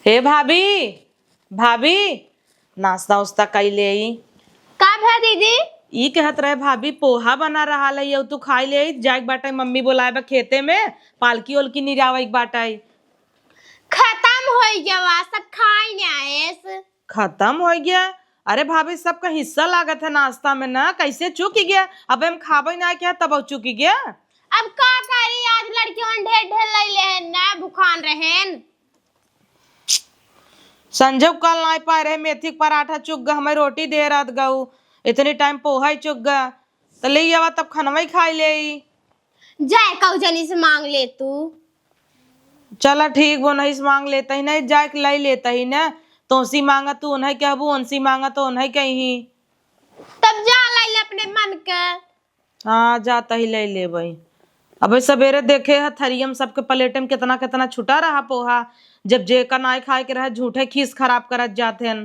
हे भाभी, भाभी नाश्ता उस्ता कैले आई। का भा दीदी? ई कहत रहे भाभी पोहा बना रहा है, तू खाई ले आई। जाए बाटा मम्मी बोलाए बा खेते में, पालकी ओलकी निरावा बाटा। खत्म हो गया सब खाई ना खत्म हो गया? अरे भाभी सबका हिस्सा लागत है नाश्ता में ना, कैसे चूक गया? अब हम खाबे ना क्या तब चूक गया। अब का करी, आज लड़कियों ढेर ढेर लैले हैं ना, भुखान रहेन। संजय कल ना पाए रहे, मेथी का पराठा चुक गा, हमें रोटी दे रात गऊ, इतनी टाइम पोहा ही चुक गा, तो ले आवा तब खनवा ही खाई ले। जाए कौजनी से मांग ले तू। चला ठीक, वो नहीं मांग लेता ही नहीं, जाए लाई लेता ही ना। तो सी मांगा तू उन्हें कहबू, उनसी मांगा तो उन्हें कहीं। तब जा लाई ले अपने मन के। हाँ जाता ही ले ले भाई। अब सवेरे देखे है थरियम सबके प्लेट में कितना कितना छुटा रहा पोहा, जब जे का नाई खाए के रहे झूठे खीस खराब करत जाते हैं।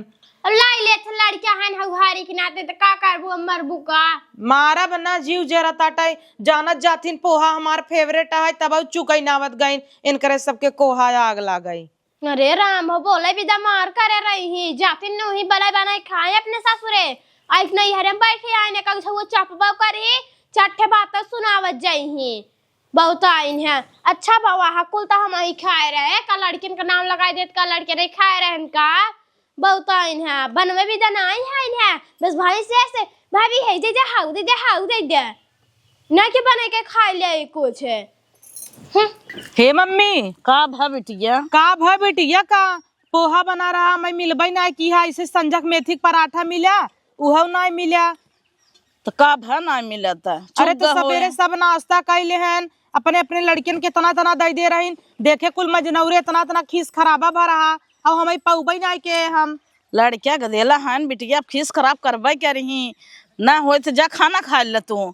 लाई ले थे लड़कियां हन हउहारी के नाते, तो का करबू मरबू का। मारा बना जीव जरा ताटाई, जानत जाथिन पोहा हमार फेवरेट है, तब चुकई नावत गई इनकरे सबके कोहा आग ला गई। अरे राम हो, बोले विदा मार करे रही जातिन नु ही बलाई बनाई खाए अपने ससुरे। आज नहीं हरम बैठे आए ने कल वो चपबाव करी, चट्ठे बात सुनावत जाई ही बहुत आइन है। अच्छा बाबा हकुल तो हम ही खाए रहे, का लड़किन का नाम लगाई देत, का लड़के नहीं खाए रहे का बहुत आइन है। बनवे भी दना आई है बस भाई से भाभी है दे दे ना के बने के खा ले कुछ है। हे मम्मी, का भा बिटिया? का बेटिया का पोहा बना रहा, मैं मिलबई ना की है, इसे संजक मेथी का पराठा मिला उहो ना मिला। तो का भा ना मिलता? अरे तो सवेरे सब नाश्ता कैले हैं, अपने अपने लड़कियन के तना तना दे दे रही, देखे कुल मजनौरे तना तना खीस खराबा भर रहा, अब हमें पौबई ना के हम लड़किया गदेला हन बिटिया, खीस खराब करबे क्या रही ना हो तो जा खाना खा ले तू।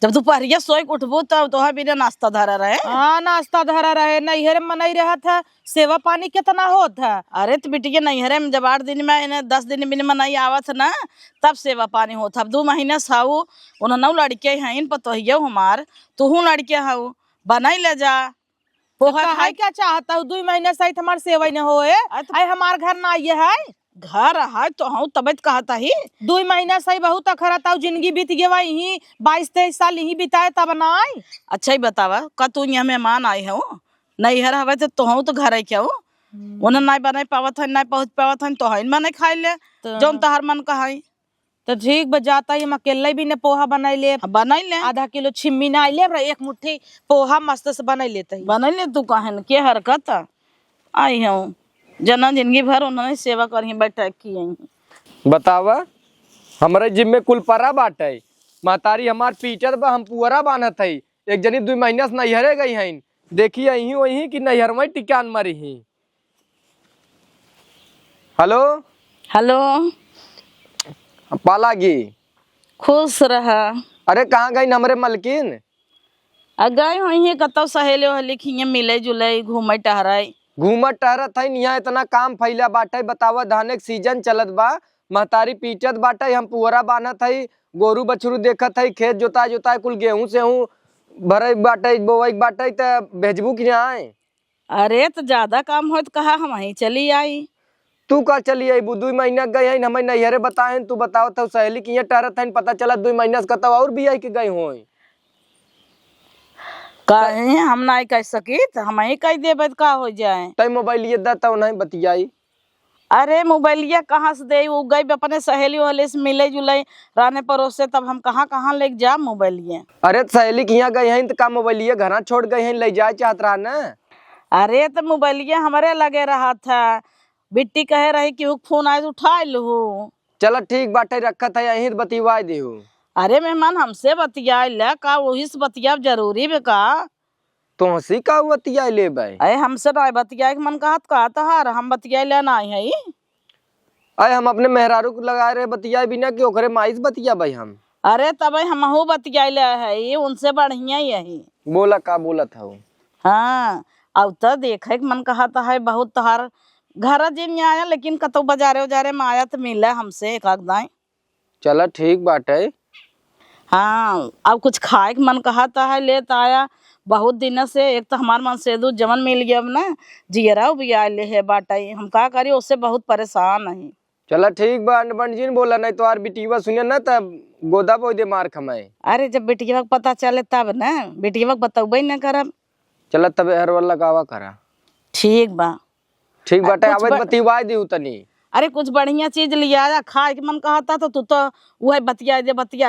जब दोपहरिया सोई उठबू तब तो बिना नाश्ता धरा रहे। हाँ नाश्ता धरा रहे, नैहरे में नहीं रहा था, सेवा पानी कितना होता। अरे तो बिटिया नैहरे में जब 8 दिन में 10 दिन में नहीं आवत ना, तब सेवा पानी होता। अब 2 महीना साऊ उन्होंने लड़के हैं पतोहियो हमार, तू लड़के हऊ बनाई ले जा पोहा है क्या चाहता हूँ 2 महीने सहित हमारे सेवा न होए, हमार घर ना ये है। घर है तो हूँ तबियत कहता ही 2 महीना सही बहुत अखरता, जिंदगी बीत गया यही 22-23 साल यही बिताए तब ना आई। अच्छा ही बतावा का तू यहाँ मेहमान आई हो, नैहर हवे तो हूँ तो घर है क्या हो, उन्हें नहीं बनाई पावत है, नहीं पहुँच पावत है, तो है नहीं खाई ले जौन तहर मन का है। तो ठीक बजाता ही, हम अकेले भी ने पोहा बनाई ले, आधा किलो छिम्मी ना ले, 1 मुट्ठी पोहा मस्त से बनाई लेते ही। बनाई ले तू कहन के हरकत आई हूँ, जना जिंदगी भर उन्होंने सेवा कर बैठा की। बतावा हमारे जिम्मे कुल परा बाटे, महतारी हमार पीटत बा, हम पुअरा बानत है। एक जनी 2 महीना से नैहरे गई हैं, देखी यही वही कि नैहर में टिकान मरी ही। हेलो हेलो पालागी, खुश रहा। अरे कहाँ गई हमारे मलकिन? गए हुई कतौ सहेले वहेली मिले जुले घूमे टहराई। घूमत टहरत है, यहाँ इतना काम फैला बाटे। बतावा धाने के सीजन चलत बा, महतारी पीटत बाटे, हम पुअरा बानत है, गोरू बछरू देखत है, खेत जोता जोता कुल गेहूं से हूँ भरे बाटे बोवई बाटे, तो भेजबू कि यहाँ? अरे तो ज्यादा काम हो तो कहा हम वहीं चली आई। तू का चली आई? 2 महीना गए हैं, हमें नैहरे बताए, तू बताओ तो सहेली की यहाँ टहरत है, पता चला 2 महीना से कतौ और भी आई के गए हो। कहे हम नहीं कह सकी तो हम ही कह देबे का हो जाए। तय मोबाइल ये दा तो नहीं बतियाई। अरे मोबाइलिया कहाँ से दे, वो गई अपने सहेली वाले से मिले जुले रहने पड़ोस से, तब हम कहाँ लेके जा मोबाइलिया। अरे सहेली के यहाँ गए हैं तो का मोबाइलिया घर छोड़ गए हैं, ले जाए चाहत रहा ना? अरे तो मोबाइलिया हमारे लगे रहा था, बिट्टी कहे रही कि फोन आए तो उठा लू। चलो ठीक बाटे, रखत है यहीं बतिवा देहू। अरे मेहमान हमसे बतिया ले का, वही से बतिया जरूरी बे का? तो हंसी का बतिया ले भाई? अरे हमसे नहीं बतिया मन कहत का तहार, हम बतिया ले नहीं है। अरे हम अपने मेहरारू को लगा रहे बतिया बिना कि ओकरे माइस बतिया भाई हम। अरे तब हम बतिया ले है, उनसे बढ़िया यही। बोला का बोला था वो? हाँ अब तो देखे मन कहता है बहुत तहार घर जिन आया, लेकिन कतो बाजारे उजारे में आया तो मिले हमसे एक आध। चलो ठीक बात है। हाँ अब कुछ खाए मन कहता है, ले तो आया बहुत दिन से एक तो हमार मन से जवन मिल गया अब ना जियरा भी आए है बाटाई हम का करी उससे बहुत परेशान है। चला ठीक बा पंडित जी ने बोला नहीं तो आर बिटिया सुनिए ना तब गोदा बोई दे मार खमाए। अरे जब बेटिया का पता चले तब ना बेटिया का बतौबे न करब। चला तब हरवल लगावा करा। ठीक बा ठीक बाटे कुछ आवे बतिवाई दी तनी। अरे कुछ बढ़िया चीज लिया आया खाए के मन कहता तो तू तो वह बतिया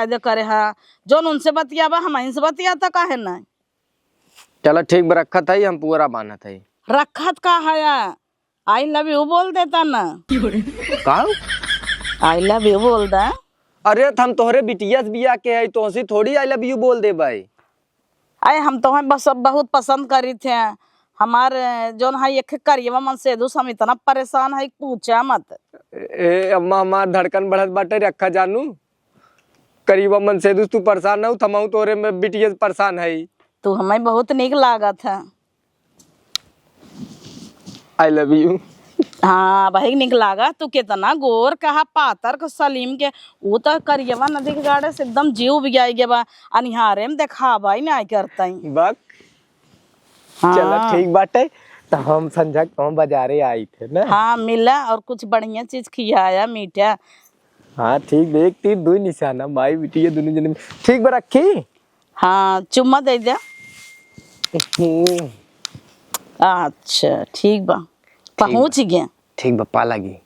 दे करे है जोन उनसे बतियाबा हम इनसे बतियाता काहे ना। चला ठीक बा रखत है हम पूरा बांधत है। रखत का है आई लव यू बोल देता ना। का आई लव यू बोल दा। अरे हम तोहरे बिटिया से बिया के है तो थोड़ी आई लव यू बोल दे भाई। अरे हम तो बस बहुत पसंद करी थे हमारे जोन है एक करिएवा मन से हम इतना परेशान है पूछा मत। ए अम्मा हमार धड़कन बढ़त बाटे रखा जानू करीबा मन से तू परेशान ना थमाऊ तोरे में बिटिया से परेशान है। तू हमें बहुत निक लागत है। I love you. हाँ भाई निक लागा तू कितना गोर कहा पातर का सलीम के वो तो करिएवा नदी के गाड़े से एकदम जीव भी आई गया बा अनिहारे में देखा भाई ना करता बक चला ठीक बाटे तो हम संझा कौन बाजारे आई थे ना। हाँ मिला और कुछ बढ़िया चीज खियाया मीठा। हाँ ठीक देख तीर दो निशाना माई बिटिया दोनों जने ठीक बा रखी। हाँ चुम्मा दे दे। अच्छा ठीक बा पहुंच गया। ठीक बा लगी।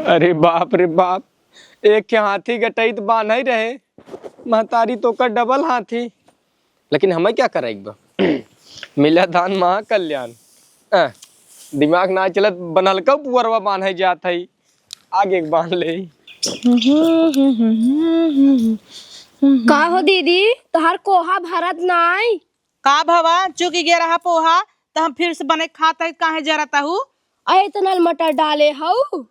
अरे बाप रे बाप एक के हाथी गटई तो बांध ही रहे महतारी तो कर डबल हाथी लेकिन हमें क्या करेगा मिला दान महा कल्याण दिमाग ना चलत बनल का पुअरवा बांध जात है आगे बांध ले। का हो दीदी तोहार कोहा भरत नाई का भवा चुक गया रहा पोहा तो हम फिर से बने खाता है काहे जरता हूँ। अरे इतना मटर डाले हऊ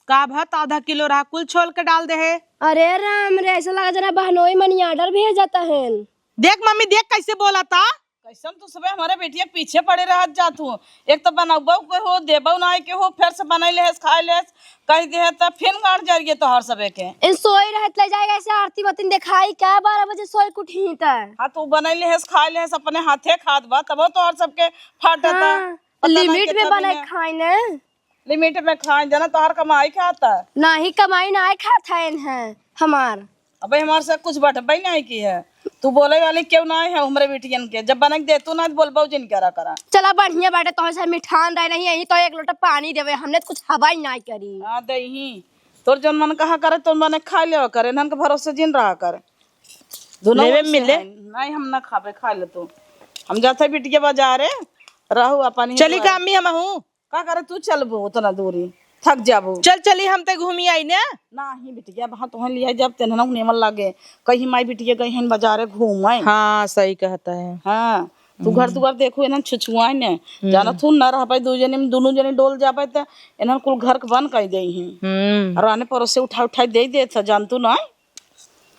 का भात आधा किलो रहा कुल छोल के डाल दे है। अरे राम रे ऐसा लगा जरा बहनोई मनी ऑर्डर भेज जाता है। देख मम्मी देख कैसे बोला था कैसन तू सुबह हमारे बेटिया पीछे पड़े रह जात हूँ एक तो बनाबो के हो देबो ना के हो फिर से बनाई ले खाए ले कह दे तब फिर गाड़ जाइए तो हर सबे के इन सोई रहत ले जाएगा ऐसे आरती बतिन दिखाई क्या 12 बजे सोई कुठी त। हाँ तू बनाई ले खाए ले अपने हाथे खाद बा तब तो हर सबके फाटता। लिमिट में बनाई खाई ने लिमिट में खाए जना तो हर कमाई खाता ना ही कमाई ना खाता है हमार। अबे हमारे से कुछ बटबई नहीं की है तू बोले वाली क्यों ना है हमारे बेटियन के जब बना दे तू ना बोलबो जिन करा करा। चला बढ़िया बाटे तो से मिठान रह नहीं यही तो एक लोटा पानी देवे हमने तो कुछ हवा ही नहीं करी। हां दही तोर जन मन कहा करे तो मने खा ले करे नन के भरोसे जिन रहा कर दोनों मिले नहीं हम ना खाबे खा ले तू हम जाते बिटिया बाजारे रहू अपन चली का अम्मी हम हूँ का करे तू चलबो उतना दूरी थक जाबो। चल चली हम ते घूमी आई ने नहीं बिटिया वहां तो लिया जब तेना नेमन लागे कहीं माई बिटिया कहीं बाजारे घूमाए। हाँ सही कहता है। हाँ तू घर देखो एनन छुछुआई ने जाना तू न रह पाई दो जने में दोनों जने डोल जा पाए त एनन कुल घर के बन कर देई हैं और आने परोसे उठा दे था जान तू ना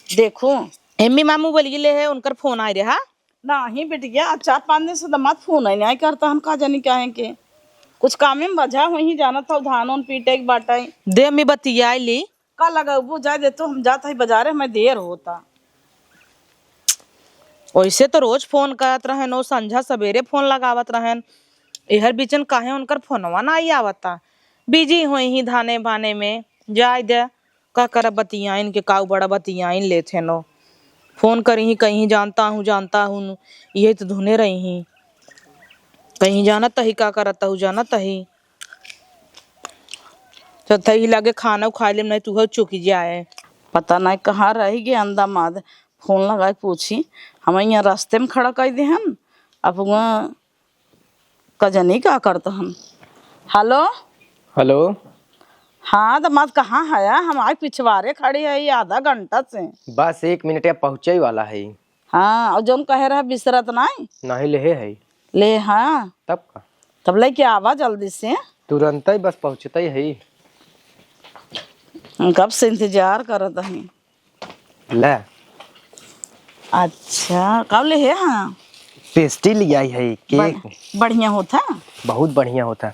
देखो एम्मी मामू बोली ले है उनकर फोन आए रहा नहीं बेटिया 4-5 दिन से दमाद फोन नहीं करता हम का जानी क्या है के कुछ काम में बजा वही जाना था धान उन पीटे के बाटाई दे अम्मी बतिया ली का लगा वो जाए दे तो हम जाता ही बाजारे में देर होता। वैसे तो रोज फोन करत रहन और संझा सवेरे फोन लगावत रहन एहर बीचन काहे उनकर फोनवा ना आई आवता बिजी होई ही धाने बाने में जाय दे का कर बतियाइन के काऊ बड़ा बतियाइन लेथे नो फोन करी ही कहीं जानता हूँ ये तो धुने रही ही कहीं जाना तही का करता हूँ जाना तही तो तही लगे खाना खा ले नहीं तू चुकी जाए पता नहीं कहाँ रह गए अंदामाद फोन लगा पूछी हम यहाँ रास्ते में खड़ा कर दे हम अब वहाँ कजनी क्या करता हम। हेलो हेलो हाँ दामाद कहाँ है हम आज पिछवारे खड़े है ये आधा घंटा से बस 1 मिनट या पहुँचे वाला है। हाँ और जो कह रहा बिसरत नहीं ले है ले हाँ तब का तब लेके आवा जल्दी से तुरंत ही बस पहुँचता ही है। कब से इंतजार करत है। ले अच्छा कब ले है हाँ पेस्ट्री ले आई है केक बढ़िया होता बहुत बढ़िया होता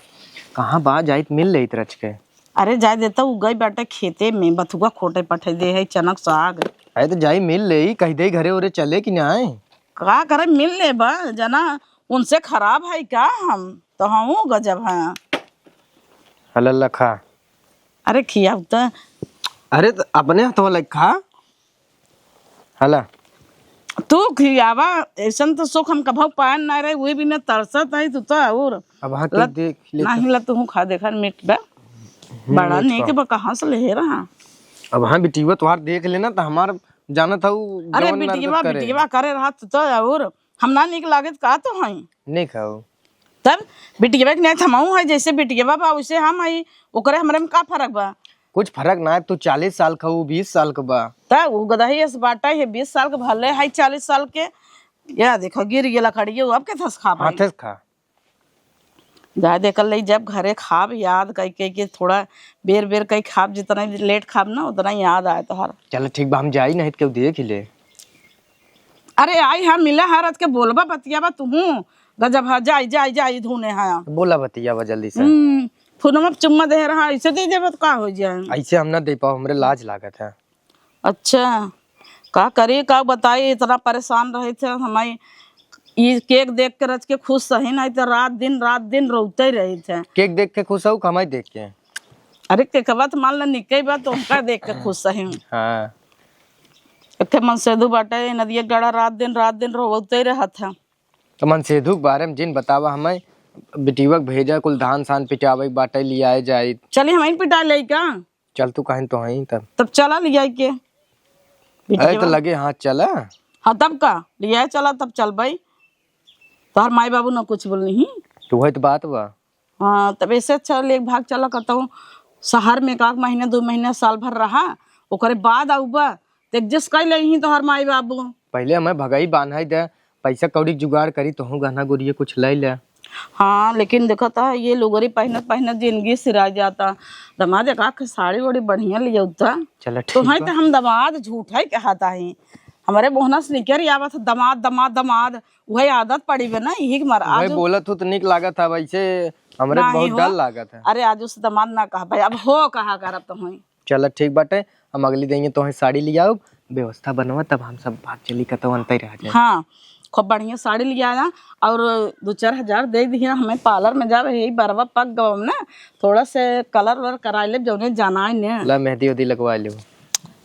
कहाँ बात जाइत मिल रही रच के। अरे जाए देता उगई बेटा खेते में बथुआ खोटे पठे दे है चनक साग अरे तो जाई मिल ले कही दे घरे उरे चले कि ना आए। का करे मिल ले बा जना, उनसे खराब है क्या हम तो हम गजब है। हल्ला खा। अरे खिया तो अरे तो अपने हाथों लग खा। हला तू खियावा, ऐसा तो सुख हम कभू पान ना रहे, वही भी न तरसत है तू तो। और अब हाँ तो देख ले। नहीं ला तू खा देखा मीट बा बड़ा नहीं के बा कहाँ से ले रहा। अब हाँ बिटिया तुहार देख लेना तो हमार जाना था अरे बिटिया करे रहा तो और हम ना निक लागत का तो है नहीं खाओ तब बिटिया के नहीं थमाऊ है, जैसे बिटिया बा वैसे हम है, ओकरे हमरे में का फर्क बा। कुछ फर्क ना है। तू 40 साल का 20 साल का बा तब वो गदही इस बाटा है 20 साल के भले है 40 साल के। या देखो गिर गेला खड़िए अब के थस खा पाई। हाथे से खा। जा देखल ले जब घरे खाब याद कई के थोड़ा बेर बेर कई खाब, जितना लेट खाब ना उतना याद आए तो हर। चल ठीक बा हम जाई नहीं क्यों देख ले। अरे आई हम मिला हरत के बोलबा बतियाबा तुहू गजब है। जाई जाई जाई धुने है बोला बतिया बा जल्दी से। फोनमा पे चुम्मा दे रहा ऐसे दे देबा तो का हो जाए। ऐसे हम ना दे पाओ, हमरे लाज लागत है। अच्छा का करे का बताई, इतना परेशान रहे थे हमारी। ये केक देख के रच के खुश सही नहीं तो रात दिन रोते रहे थे। केक देख के खुश हो कमाई देख के। अरे केकवा तो मान ला निकई बा तो उनका देख के खुश सही। हाँ इतने मन सेधु बाटे नदिया गड़ा रात दिन रोते रहा था। तो मन सेधु के बारे में जिन बतावा हमें। बिटिया के भेजा कुल धान सान पिटावे बाटे लिया जाए। चलिए हम पिटा ले का। चल तू कहीं तो है तब चला लिया के अरे तो लगे हाथ चला। हाँ तब का लिया चला तब चल भाई। तोहर माई बाबू ना कुछ बोल नहीं। तू है तो बात बा। हाँ तब ऐसे चल एक भाग चला कहता हूँ शहर में 1 महीना 2 महीना साल भर रहा, ओकरे बाद आऊबा तो एडजस्ट कर ले तोहर माई बाबू। पहले हमें भगाई बांधा दे, पैसा कौड़ी जुगाड़ करी तो हूँ गहना गुड़िया कुछ ले ले। हाँ लेकिन देखा था ये लोगरी पहनत जिंदगी सिरा जाता। दमाद एक साड़ी वड़ी बढ़िया ले जाता। चल तो ठीक है तो हम दमाद झूठा ही कहता है। हमारे बोहना से निकर आवा था दमाद दमाद दमाद, वही आदत पड़ी है ना यही मर भाई बोला तू तो निक लागत है वैसे हमरे बहुत डर लागत है। अरे आज उस दमाद ना कहा भाई, अब हो कहा कर अब तो हुई। चल ठीक बाटे, हम अगली देंगे तो साड़ी लिया व्यवस्था बनवा तब हम सब भाग चली का तो अंतर रह जाए। हाँ खूब बढ़िया साड़ी लिया ना और 2-4 हजार दे दी हमें। पार्लर में जावे यही बरवा पक गव ना, थोड़ा से कलर वलर करा ले जो जाना है ने। ला मेहंदी उदी लगवा लो।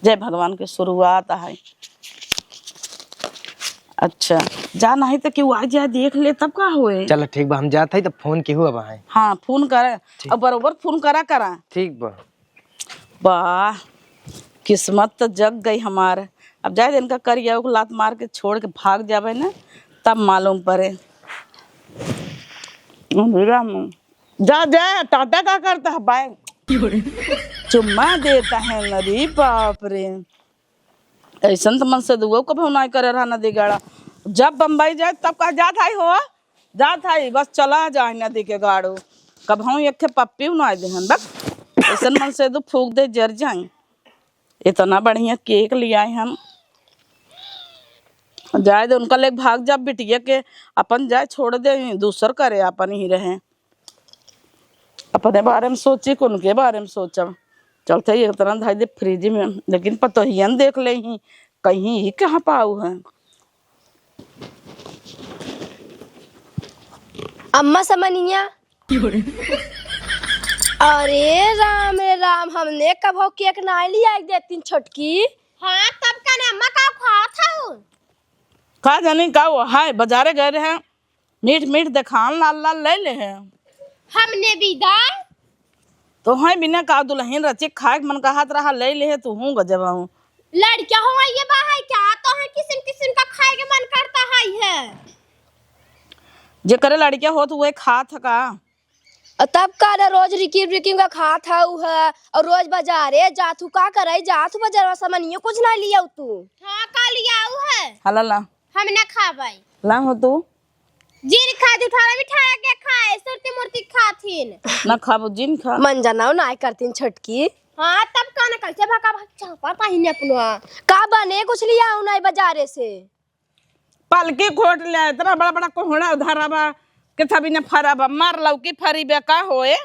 जय भगवान की शुरुआत है। अच्छा जा नहीं तो क्यों आ जाए देख ले तब का होए। चल ठीक बा हम जाते हैं तो फोन के हुआ है। हाँ फोन करे और बरोबर फोन करा। ठीक बा। वाह किस्मत तो जग गई हमारे। अब जाए इनका करिया लात मार के छोड़ के भाग जावे ना तब मालूम पड़े। जा जा टाटा का करता है बाय चुम्मा देता है नदी बाप रे। ऐसा तो मन से दुगो को भी नहीं करे रहा नदी गाड़ा। जब बम्बई जाए तब का जात आई हो जात आई बस चला जाए नदी के गाड़ो। कब हम एक पप्पी ना देहन बस ऐसा मन से दो फूक दे जर जाए। इतना बढ़िया केक ले आए हम। जाए दे उनका ले भाग जा बिटिया के अपन जाए छोड़ दे दूसर करे अपन ही रहे। अपने बारे में सोची को उनके बारे में सोचा। चलते एक तरह धाई दे फ्रिज में, लेकिन पतो ही देख ले ही कहीं ही कहाँ पाऊ है। अम्मा समनिया अरे राम रे राम, हमने कब हो केक ना लिया एक देती छोटकी। हाँ तब का ना अम्मा का खा था का जानी का वो है बाजारे गए रहे मीठ देखान लाल लाल ले ले हैं। हमने विदा तो है बिना का दुल्हन रचे खाए मन का हाथ रहा ले ले तू हूँ गजब हूँ। लड़कियां हो ये बा है क्या तो है किस्म का खाए के मन करता है जे करे लड़कियां हो तो वो खा थका। तब का ना रोज रिकी का खा था है और रोज बाजारे जातू का करे जातू बाजार सामानियो कुछ ना लिया तू। हाँ का लिया है हला ला हमने खा भाई ला हो तू जिन खा दे थारा बिठाया के खाए सुरती मूर्ति खाथिन ना खाबो जिन खा मन जनाओ ना करतीन छटकी। हाँ तब का ना कैसे भाका चापा पहिने अपना का बने कुछ लिया हूं ना बाजारे से। पलकी खोट ले इतना बड़ा बड़ा कोहड़ा धराबा के था बिना फराबा मार लौकी फरी बे का होए।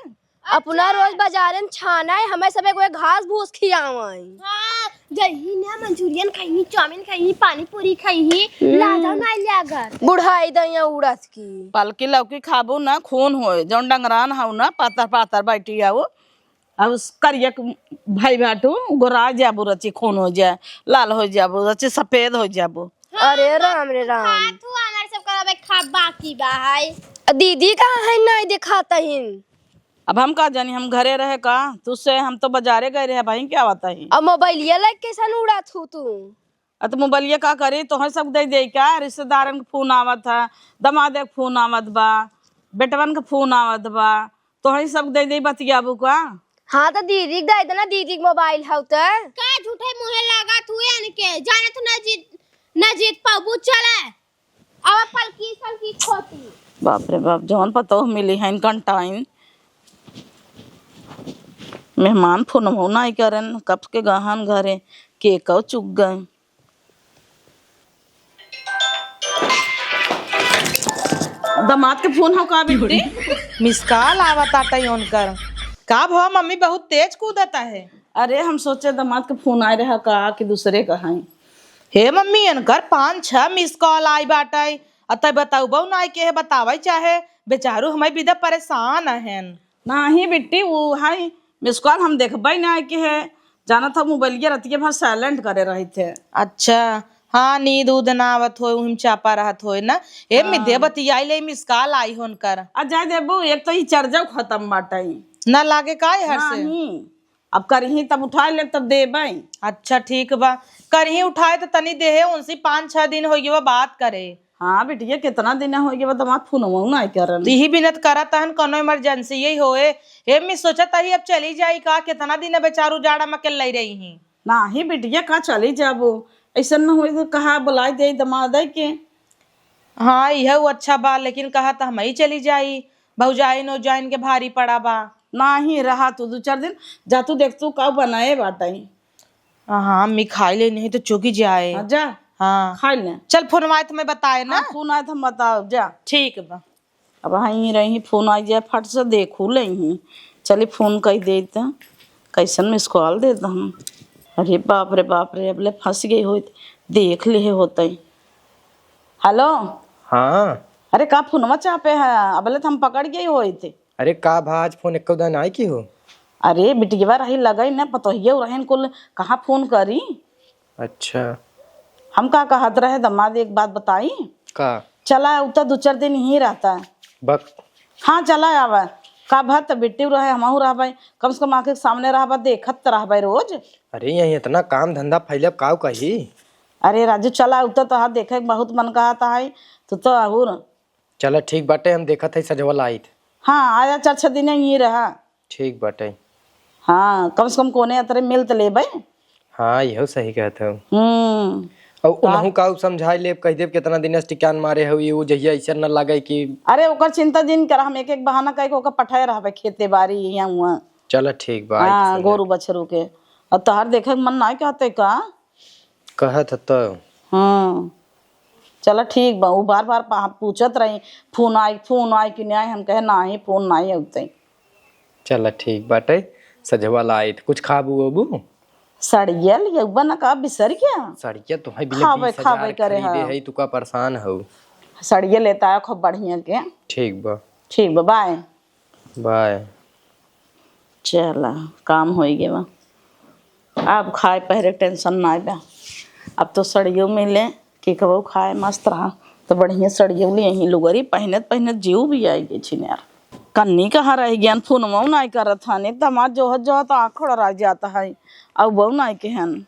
अपना रोज बाजार में छाना है, हमें सब एक घास भूस खियावई। हाँ गई ना, मंचूरियन खाई, चाउमीन खाई, पानी पूरी खाई, लादा ना लागर बुढ़ाई दैया उड़त की। पलकी लौकी खाबू ना खून होए, जौन डंगरान हाउ ना पातर पातर बैठी आओ, अब करिया भाई बाटू गोरा जाबू रची खून हो जाए, लाल हो जाबू रची सफेद हो जाबू। अरे राम रे राम। तू हमारे सब का खा बाकी बा है। दीदी कहाँ है, नहीं दिखाता हिन। अब हम का जानी, हम घरे रहे का तुझसे, हम तो बाजारे गए रहे भाई, क्या बता ही। अब मोबाइलिया लग कैसा उड़ा थू तू। तो मोबाइलिया का करी, तो सब दे दे क्या, रिश्तेदारन के फोन आवत है, दमादे के फोन आवत बा, बेटवन के फोन आवत बा, तो सब दे दे बतियाबू का। हाँ तो दीदी के दे देना, दीदी के मोबाइल है तो। का झूठे मुंह लगा तू यानी के जाने तो ना जीत पाबू। चले अब पलकी खोती। बाप रे बाप, जौन पतो मिली है इनका टाइम, मेहमान फोन हो ना करन, कब के गहन घरे के कौ चुक गए। दामाद के फोन हो का बेटी? मिस कॉल आवत आटा उनकर। का भवा मम्मी बहुत तेज कूदता है। अरे हम सोचे दामाद के फोन आए रहा का कि दूसरे का है। हे मम्मी इनकर 5-6 मिस कॉल आई बाटे, अतः बताऊ बहु ना के है, बतावे चाहे बेचारू हमें विदा परेशान हन। नहीं बेटी, वो है मिस कॉल हम देखबे ना के है, जाना था मोबाइल रतिया भर साइलेंट करे रहे थे। अच्छा हाँ, नींद उद ना आवत हो, उहिम चापा रहत हो ना। ए मिदे बतियाई ले मिस कॉल आई होनकर। आ जाए देबू, एक तो ही चार्जर खत्म बाटे, ना लागे का हर से। नहीं अब करही तब उठा ले तब देबे। अच्छा ठीक बा, करही उठाए तो तनी देहे, उनसे 5-6 दिन हो गए बात करे। हाँ बेटिया, कितना दिन हो गया दामाद फोन ना करन। यही बिनत करा तहन कोनो इमरजेंसी यही होए। ए मैं सोचत ही अब चली जाई का, कितना दिन बेचारू जाड़ा में अकेले रही ही। नहीं बेटिया का चली जाबो, ऐसा न हो तो कहा बुलाई दे दामाद के। हाँ यह अच्छा बा, लेकिन कहा तो हम ही चली जाई, भौजाई नो जाइन के भारी पड़ा बा। नहीं रहा तू 2-4 दिन, जा तू देख तू कब बनाए बाटे। हाँ मैं खाई ले, नहीं तो चुकी जाए। जा हाँ खा ले, चल फोन आए तो मैं बताए ना। फोन आए तो हम बताओ जा। ठीक बा। अब ही रही फोन आई जाए, फट से देखू ले ही, चली फोन कही देते कैसन मिस कॉल देता हम। अरे बाप रे बाप रे, अब ले फंस गई हो, देख ले होते। हेलो हाँ अरे का फोनवा चापे है, अब ले हम पकड़ गई हो थे। अरे का भाज फोन एक दिन आई की हो। अरे बिटिया रही लगा ना पतो ही रहन कुल, कहाँ फोन करी। अच्छा हम का कहत रहे दामाद, एक बात बताई। का चला उतर 2-4 दिन ही रहता है। बक हाँ चला आवा, का भत बेटी रहे हमहू रहबे, कम से कम आके के सामने रहबा, देखत रहबे रोज। अरे यही इतना काम धंधा फैले काव कही। अरे राजू चला उतर, तो हाथ देखे के बहुत मन कहता है, तो आहूर। चलो ठीक बाटे, हम देखा था सजवल आई थे। हाँ आया 4-6 दिन ही रहा। ठीक बाटे। हाँ कम से कम कोने अतरे मिल तो लेबे। हाँ यहो सही कहते हो। और उनहु का समझाई ले, कह देब कितना दिन टिकान मारे हो, वो जहिया ऐसा न लगे कि। अरे ओकर चिंता जिन कर, हम एक बहाना कह के ओकर पठाए रहबे खेते बाड़ी यहाँ हुआ। चलो ठीक बा। हाँ गोरू बछरू के, और तोहार देखे के मन ना कहते का। कहत तो। हाँ चलो ठीक बा, वो बार बार पूछत रही फोन आई कि नहीं, हम कहे नहीं फोन नहीं होते। चलो ठीक बाटे, सजवल आई थे, कुछ खाबू वबू। सड़िया लिया ना का बिसर गया। सड़िया तो है, खावे खावे करे है तू का परेशान हो। सड़िया लेता है खूब बढ़िया के। ठीक बा। ठीक बा, बाय बाय। चला काम हो गया बा, अब खाए पहले टेंशन ना बा। अब तो सड़ियों मिले कि कबो खाए मस्त रहा, तो बढ़िया सड़ियों ले यहीं लुगरी पहनत पहनत जीव भी आई गई छिन यार। कन्नी कहाँ रह गया, फोन मऊ नहीं करत हन, दामाद जोहत जोहत आँखड़ रह जाता है, अब बहु नहीं के हन।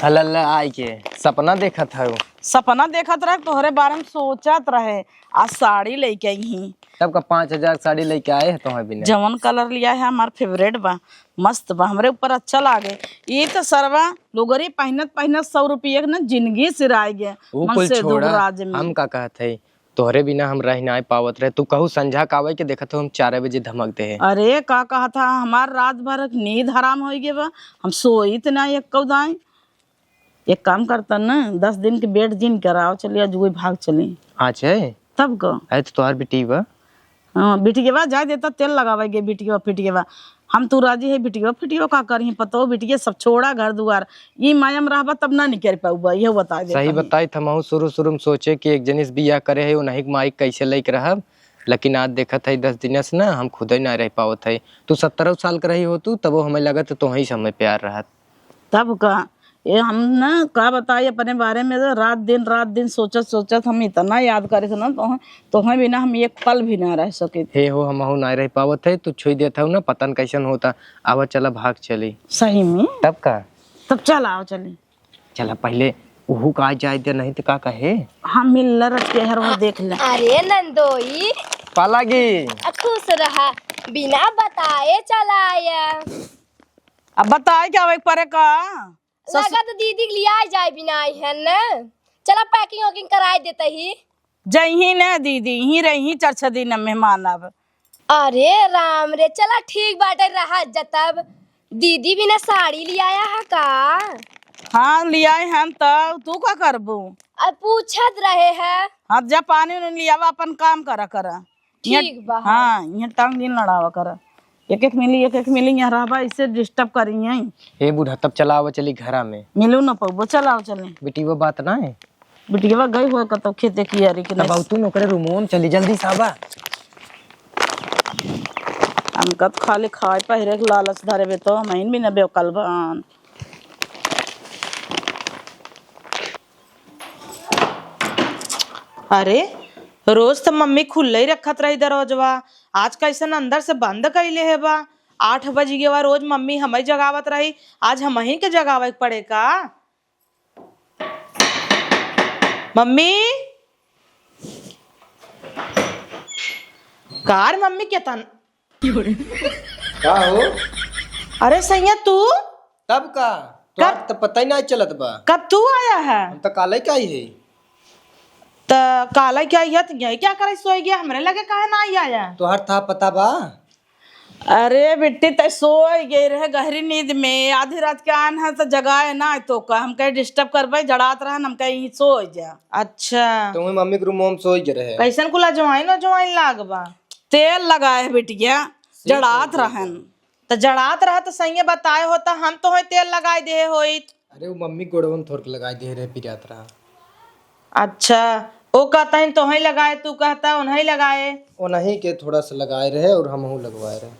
अल्लाह आई के सपना देखत है। सपना देखत रहे, तोहरे बारे में सोचत रहे, आज साड़ी लेके आई ही। तब का 5000 साड़ी लेके आए है तुम्हें बिना। जवन कलर लिया है हमार फेवरेट बा, मस्त बा, हमरे ऊपर अच्छा लागे। ये तो सरवा लुगरी पहनत पहनत 100 रुपये ना जिंदगी सिराय गए मन से दुबराज में। हम का कहत है, तोहरे बिना हम रह ना पावत रहे, तू कहू संझा कावे के देखत हो हम 4 बजे धमकते हैं। अरे का कहा था, हमार रात भर नींद हराम हो गए बा, हम सोई तो ना एक कौदाई। एक काम करता ना, 10 दिन के बेड जिन कराओ, चलिए आज वही भाग चली। अच्छा है तब को तो तोहर बेटी बा। हाँ बिटिया जाए देता तेल लगावे गे बिटिया फिटिया हम तू राजी है बिटिया का करही पतो बिटिया सब छोड़ा घर दुआर ई मायम रहबा तब ना निकल पाऊबा यह बता दे सही बताई थमहू शुरू में सोचे कि एक जनिस बिया करे है उन्हीं के माइक कैसे लैक रहब, लेकिन आज देखत है 10 दिन से ना हम खुद ही ना रह पावत है। तू 17 साल का रही हो तू तब हमें लगत तो ही समय प्यार रहत। तब का ये हम ना का बताई अपने बारे में तो रात दिन सोचत हम इतना याद करे थे ना तो हम बिना हम एक पल भी ना रह सके। हे हो हम ना रह पावत है तू छुई देता हूँ ना पतन कैसन होता। आवा चला भाग चली। सही में तब का तब चल आओ चले चला पहले उहू का जाए दे नहीं तो का कहे हम मिल रच के हर वो देख ले। अरे नंदोई पालागी खुश रहा बिना बताए चला आया। अब बताए क्या वही परे का लगा तो दीदी के लिए आ जाए बिना आई है ना। चला पैकिंग वैकिंग कराए देते ही जही ना दीदी ही रही 4-6 दिन मेहमान अब। अरे राम रे चला ठीक बाटे रहा जतब दीदी बिना साड़ी ले आया है का। हाँ लिया हम तो तू का करबू अब पूछत रहे हैं। हाँ जा पानी उन्हें लिया अपन काम करा ठीक बा। हाँ ये टांग दिन लड़ावा करा एक एक मिली यहाँ रहबा इससे डिस्टर्ब करी यहीं। हे बूढ़ा तब चलावा चली घरा में मिलू ना पाऊ चलाओ चले बेटी वो बात ना है बिटिया गई हो कतो खेते की यारी के तब तू नौकरे रूमों में चली जल्दी साबा। हम कत खाली खाए पहिरे के लालच धरे बे तो हम भी न बेकल भान। अरे रोज तो मम्मी खुले ही रखत रही दरवाजवा, आज कैसन अंदर से बंद कैले है बा। 8 बज गया रोज मम्मी हमें जगावत रही, आज हम ही के जगावे पड़े का। मम्मी कार मम्मी क्या तन का हो अरे सैया तू तब का कब तो पता ही नहीं चलत बा। कब तू आया है हम तो काले का ही है तो काला क्या यही क्या करे सोई गया हमरे लगे काहे ना आया। तो हर था पता बा। अरे बेटी तय सोई गई रहे गहरी नींद में आधी रात के आन है तो जगाए ना तो का हम कहे डिस्टर्ब करबे जड़ात रहा हम कहे सो जा। अच्छा तुम्हें मम्मी के रूम में सोई रहे कैसन कुला जवाइन लागबा तेल लगाए बेटिया जड़ात रहन तो जड़ात रहा तो सही बताए होता हम तो हो तेल लगाए दे होई। अरे वो मम्मी गोड़वन थोड़ के लगाई दे रहे पिरात रहा। अच्छा वो कहता है तो ही लगाए तू कहता उन्हें लगाए वो नहीं के थोड़ा सा लगाए रहे और हम लगवाए रहे।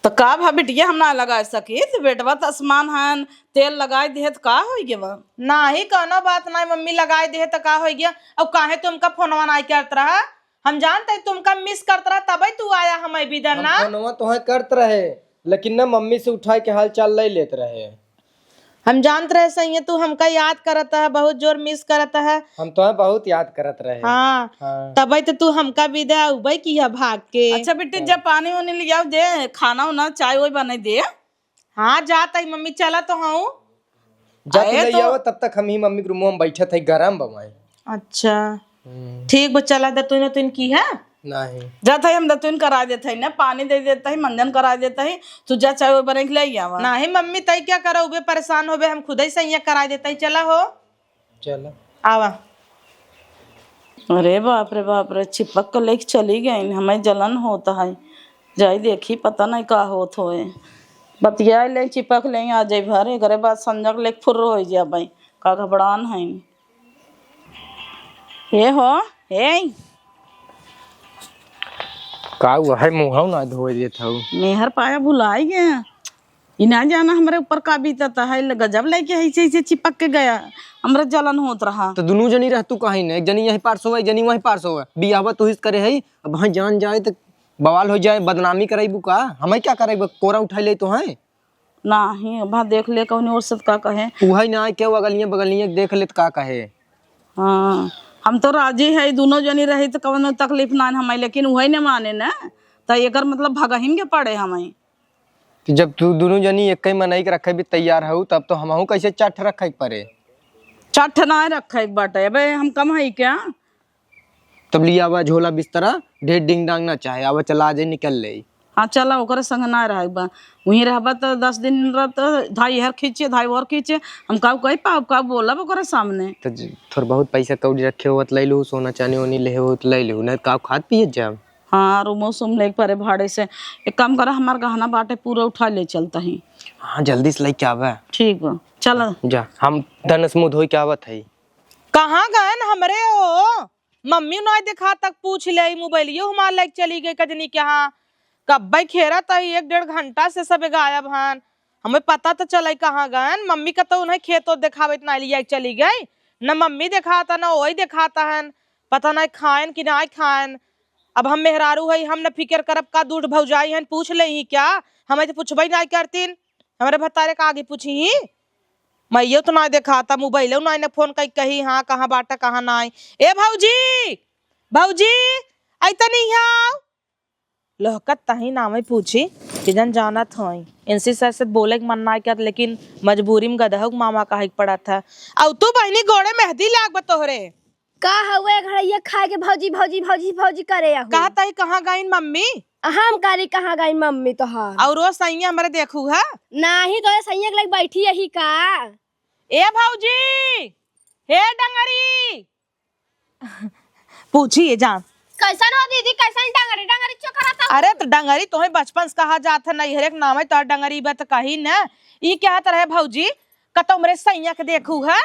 तो का भा बिटिया हम ना लगा सकी तो बेटवा तो आसमान हन तेल लगाए दे तो का हो गया ना ही कहना बात ना मम्मी लगाए दे तो का हो गया। अब काहे तुमका फोनवा नहीं करत रहा, हम जानते तुमका मिस करत रहा तभी तू आया हमें बिदर ना। फोनवा तो है करत रहे लेकिन ना मम्मी से उठा के हाल चाल ले लेते रहे। हम जानते रहे सही तू हमका याद करता है, बहुत जोर मिस करता है। हम तो है बहुत याद करत रहे। हाँ, हाँ। तभी तो तू हमका विदा उबई किया भाग के। अच्छा बेटी जब पानी वानी लिया दे खाना उना चाय वही बना दे। हाँ जाता ही मम्मी चला तो हाँ जब ले आओ तब तक हम ही मम्मी के रूम में बैठे थे गरम बमाए। अच्छा ठीक बा चला दे तूने की है नहीं जाता है हम दतुन करा देते है ना पानी दे देता है मंजन करा देता है तू जा चाय बने के ले आवा। नहीं मम्मी तई क्या करो उबे परेशान होबे हम खुद ही सही करा देते चला हो चलो आवा। अरे बाप रे चिपक के लेके चली गई हमें जलन होता है जाई देखी पता नहीं का होत होए बतिया ले चिपक ले आ जाए भरे घरे बाद संजक ले फुर हो जा भाई का घबरान है ये हो हे का हुआ है मुँह ना धो देता हूँ मेहर पाया भुलाई गया इना जाना हमारे ऊपर का बीतता है गजब लेके ऐसे चिपक के गया हमरा जलन होत रहा। तो दोनों जनी रह तू कहीं नहीं, एक जनी यहीं पार सो है, जनी वहीं पार सो है। बियाह तो हिस करे है, अब वहाँ जान जाए तो बवाल हो जाए, बदनामी करेबू का हमें क्या करेबू कोरा उठा ले तो है नहीं वहाँ देख ले कौन और सब का कहे वही ना क्यों अगलियाँ बगलियाँ देख ले तो का कहे। हाँ हम तो राजी है दोनों जनी रही तो कौन तकलीफ ना हमें लेकिन वही न माने ना तो एक मतलब भगहिन के पड़े हमें। तो जब तू दोनों जनी एक ही मनाई के रखे भी तैयार हो तब तो हम कैसे चट रखे पड़े चट ना रखे एक बाटे अबे हम कम है क्या तब लिया हुआ झोला बिस्तरा ढेर डिंग डांग ना चाहे आवा चला जे निकल ले। हाँ चला ओकरे संग ना रह बा वहीं रहबा तो 10 दिन रहत धाई हर खींचे धाई और खींचे हम काऊ कही पाऊ का बोलब ओकरे सामने। तो थोड़ा बहुत पैसा कौड़ी रखे हो तो ले लो, सोना चांदी ओनी ले हो तो ले लो, नहीं का खाद पिए जाओ। हाँ रूमो सुम ले परे भाड़े से एक काम करा हमार गहना बाटे पूरा उठा ले चलता ही। हाँ जल्दी से लेके आवा। ठीक बा चल जा हम धनुष मुँह धोई के आवत है। कहाँ गए न हमरे हो? मम्मी नहीं देखा तक पूछ ले मोबाइलियो हमार लेके चली गई कजनी के यहाँ कब भाई खेरा तही 1-1.5 घंटा से सब गायब हन। हमें पता तो चले कहाँ गए। मम्मी का तो उन्हें खेतों दिखावे ना लिया चली गई, न मम्मी दिखाता न वही दिखाता है, पता नहीं खाएन कि नहीं खाएन। अब हम मेहरारू है, हम न फिक्र करब का दूध भौजाई हन पूछ ले ही क्या? हमें तो पूछबई नहीं करतीन, हमारे भतारे का आगे पूछी ही मैं तो नहीं दिखाता मोबाइल नहीं न फोन कही हाँ कहाँ बाटा कहाँ नहीं। ए भौजी भौजी ऐता नहीं आओ लहकत तही नाम पूछी किजन जाना था इनसे सर से बोले मन ना कर, लेकिन मजबूरी में गदहक मामा का हिक पड़ा था। अब तू बहनी गोड़े मेहंदी लाग बतोहरे का हवे घड़िया खा के भौजी भौजी भौजी भौजी करे आहू। कहा तही कहाँ गई मम्मी? हम कारी कहाँ गई मम्मी तो हाँ और रोज सैया हमारे देखू है नाही तो सैया के लग बैठी यही का। ए भौजी हे डंगरी पूछी ये जान कैसन हो दीदी, कैसन डंगरी डंगरी चकराता? अरे तो डंगरी तुम्हें बचपन से कहा जाता नहीं हरेक नाम है तो डंगरी बत कही न ये क्या तरह भौजी कतो मेरे सैया के देखू है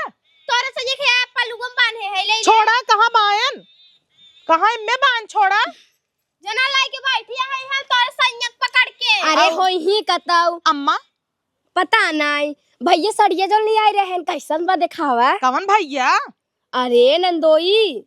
तोरे सैया के पल्लुगम बांधे है ले छोड़ा कहाँ बायन कहाँ में बांध छोड़ा जना लाई के बैठी है हम तोरे सैया पकड़ के। अरे हो ही कताऊ अम्मा पता नहीं भैया सड़िया जो ले आए रहन कैसन बा दिखावा। कवन भैया? अरे नंदोई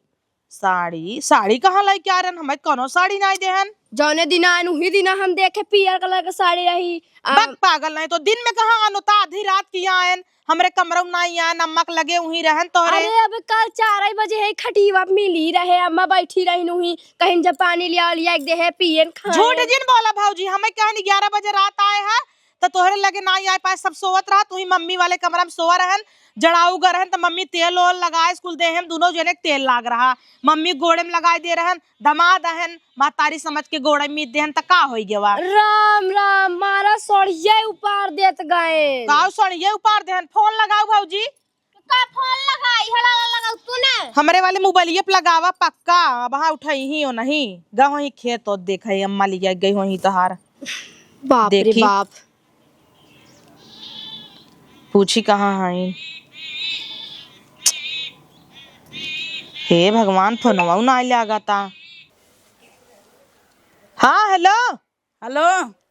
साड़ी साड़ी कहाँ लेके आ रहे हमें कोनो साड़ी नहीं देहन। जौने दिन आनु ही दिन हम देखे पियर कलर के साड़ी रही। बक पागल नहीं तो दिन में कहाँ आनो ता आधी रात की आयन हमरे कमरों नहीं आयन नमक लगे वहीं रहन तोहरे। अरे अब कल 4 बजे है खटीवा मिली रहे अम्मा बैठी रही नुही कहीं जब पानी लिया दे है पियन खाए। झूठ जिन बोला भौजी हमें कहनी 11 बजे रात आए हैं तो तोहरे लगे ना आए पाए सब सोवत रहा तू ही मम्मी वाले कमरा में सोवा रहन जड़ाऊ गर रहन तो मम्मी तेल ओल लगाए स्कूल दे हम दोनों जने तेल लाग रहा मम्मी गोड़े में लगाए दे रहन दमाद हन महतारी समझ के गोड़े में देहन त का होई गेवा। राम राम मारा सड़िया उपार देत गए काऊ सड़िए उपार देहन फोन लगाओ भौजी का फोन लगाई हला लगाऊ तूने हमरे वाले मोबाइल पे लगावा पक्का वहां उठाई ही हो नहीं गहो ही खेत और देखा अम्मा लिया गई हो ही तहार बाप रे देखी। बाप पूछी कहाँ है हे भगवान फोनवा ना लगाता। हाँ हेलो हेलो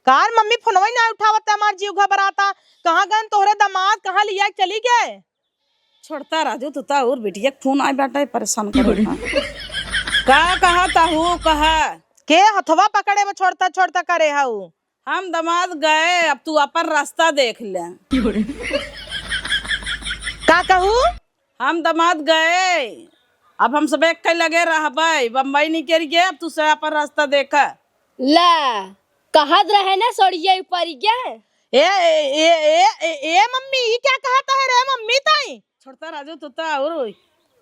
कार मम्मी फोनवा ना उठावत हमार जीव घबराता कहाँ गए तोहरे दामाद कहाँ लिया चली गए? छोड़ता राजू तू ता और बिटिया फोन आए बेटा परेशान करे का कहा ताहू कहा के हथवा पकड़े में छोड़ता छोड़ता करे हाउ हम दामाद गए अब तू अपन रास्ता देख ले। का कहू हम दामाद गए अब हम सब एक के लगे रहबे बम्बई निकल गए अब तू से अपन रास्ता देखा ला कहत रहे ना सड़िया ऊपर गया ए मम्मी ये क्या कहता है रे मम्मी ताई? छोड़ता राजू तू ता और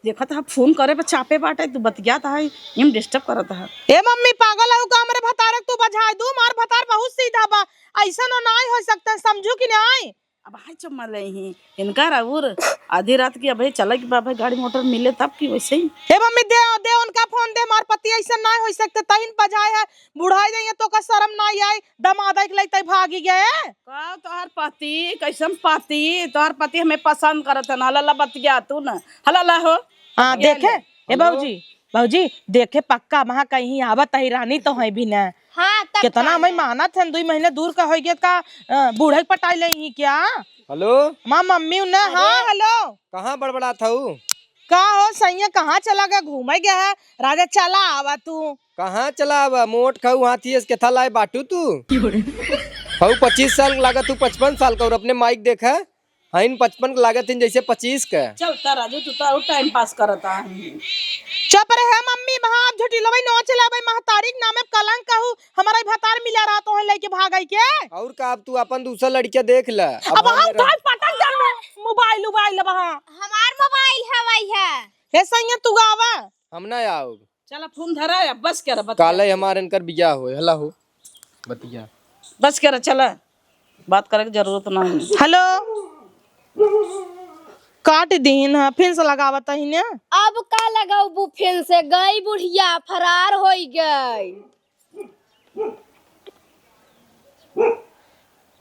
देखा था फोन करे पे चापे बाटे तू बतिया था हम डिस्टर्ब करता है। ए मम्मी पागल है का हमरे भतारक तू बजाय दू मार भतार बहुत सीधा बा ऐसा नो नहीं हो सकता समझू कि नहीं। अब हाय चमल ही इनका और आधी रात की अब चला कि बाबा गाड़ी मोटर मिले तब की वैसे ही। हे मम्मी दे दे उनका फोन दे मार पति ऐसा नहीं हो सकता तइन बजाय है बुढ़ाई जाइए तो का शर्म नहीं आई दमादा के लगता भागी गए का तोहर पति कैसन पति तोहर पति हमें पसंद करत है हला बतिया तू न हला हो। हाँ देखे ए भाऊजी भाऊजी देखे पक्का वहाँ कहीं आवत ही रानी तो है भी न हाँ तब कितना हमें माना थे 2 महीने दूर का हो गया का बूढ़े पटाई ले ही क्या हेलो माँ मम्मी उन्हें हाँ हेलो कहाँ बड़बड़ा था का हो सैया कहाँ चला गया घूमे गया है राजा चला आवा तू कहाँ चला अब मोट खाऊ हाथी के था लाए बाटू तू खाऊ 25 साल लागत तू 55 साल का और अपने माइक देखा हइन 55 का लागत जैसे 25 का। चलता राजू तू तो टाइम पास करता है। चुप रहे मम्मी वहाँ आप झूठी लबई नो चला भाई महतारिक नामे कलंक कहू हमारा भतार मिला रहा तो है लेके भागई के और का अब तू अपन दूसरा लड़किया देख ला अब हम उठाल पटक जा मोबाइल वहाँ हमार मोबाइल हवाई है हे सैया तू गावा हम ना आओ चला फोन धरा बस कर बता काले हमारे इनकर बिया हो हला हो बतिया बस कर चल, बात करे की जरूरत नहीं। हेलो काट दीन है फिर से लगावत ही ने। अब का लगाऊ बुफेन से गई बुढ़िया फरार हो गई।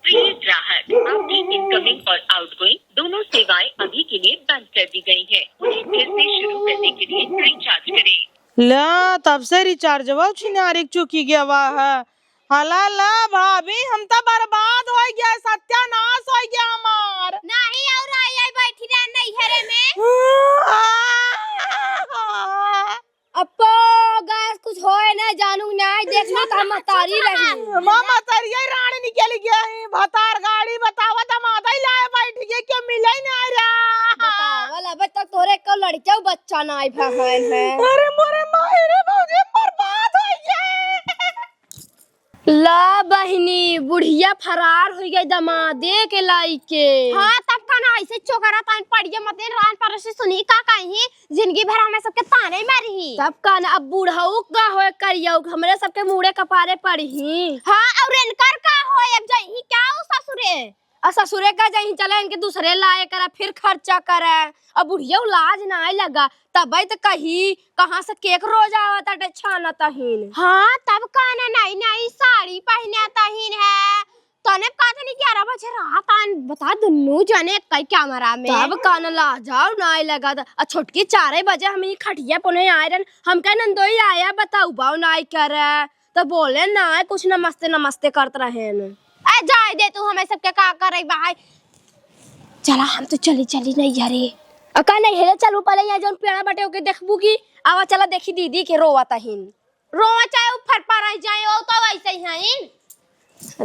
प्रिय ग्राहक, आपकी इनकमिंग और आउटगोइंग दोनों सेवाएं अभी के लिए बंद कर दी गई हैं। उन्हें फिर से शुरू करने के लिए रिचार्ज करें। ला तब से रिचार्ज वो छिनारिक चुकी गया है। हला ला भाभी हम तो बर्बाद हो गया, सत्यानाश हो गया हमार। नहीं और आई बैठी रह नहीं हरे में। अपो गैस कुछ होए ना जानू ना देखना तो हम तारी रही। मामा तरिया रानी निकल गया है, भतार गाड़ी बतावा त माता ही लाए बैठ गए क्यों मिले ही नहीं रहा। बतावल अब तक तोरे को लड़का बच्चा ना आई बहन है। अरे मोरे मायरे भौजी बर्बाद हो गए। ला बहनी बुढ़िया फरार हो गई दमादे के लाइके। हाँ तब का ना ऐसे चोकरा तान पड़िए मत रान पर से सुनी का कहीं जिंदगी भर हमें सबके ताने मारी। तब का ना अब बूढ़ऊ का होए करियो हमरे सबके मुड़े कपारे पड़ी। हाँ और इनकर का हो अब जाई क्या हो ससुरे। और ससुरे का जाही चला इनके दूसरे लाए करा फिर खर्चा करे। अब बुढ़िया लाज ना आए लगा तब तो कही कहाँ से केक रोज आवता छाना तहीन। हाँ तब का ना नई नई साड़ी पहने तहीन है तने का नहीं 11 बजे रात आन बता दुन्नू जने कई कैमरा में। तब कान ला जाओ ना आए लगा था छोटकी 4 बजे हम खटिया पुने आए रन हम कह नंदोई आया बताऊ बाऊ ना करे तो बोले ना कुछ नमस्ते नमस्ते करते रहे। जाए दे तू हमें सबके का करे भाई। चला हम तो चली चली नहीं यारे अका नहीं हेले चलू पहले यहाँ जोन पेड़ा बटे ओके देखबू की आवा चला देखी दीदी के रोवा तहीन। रोवा चाहे ऊपर पर जाए तो वैसे ही हैं।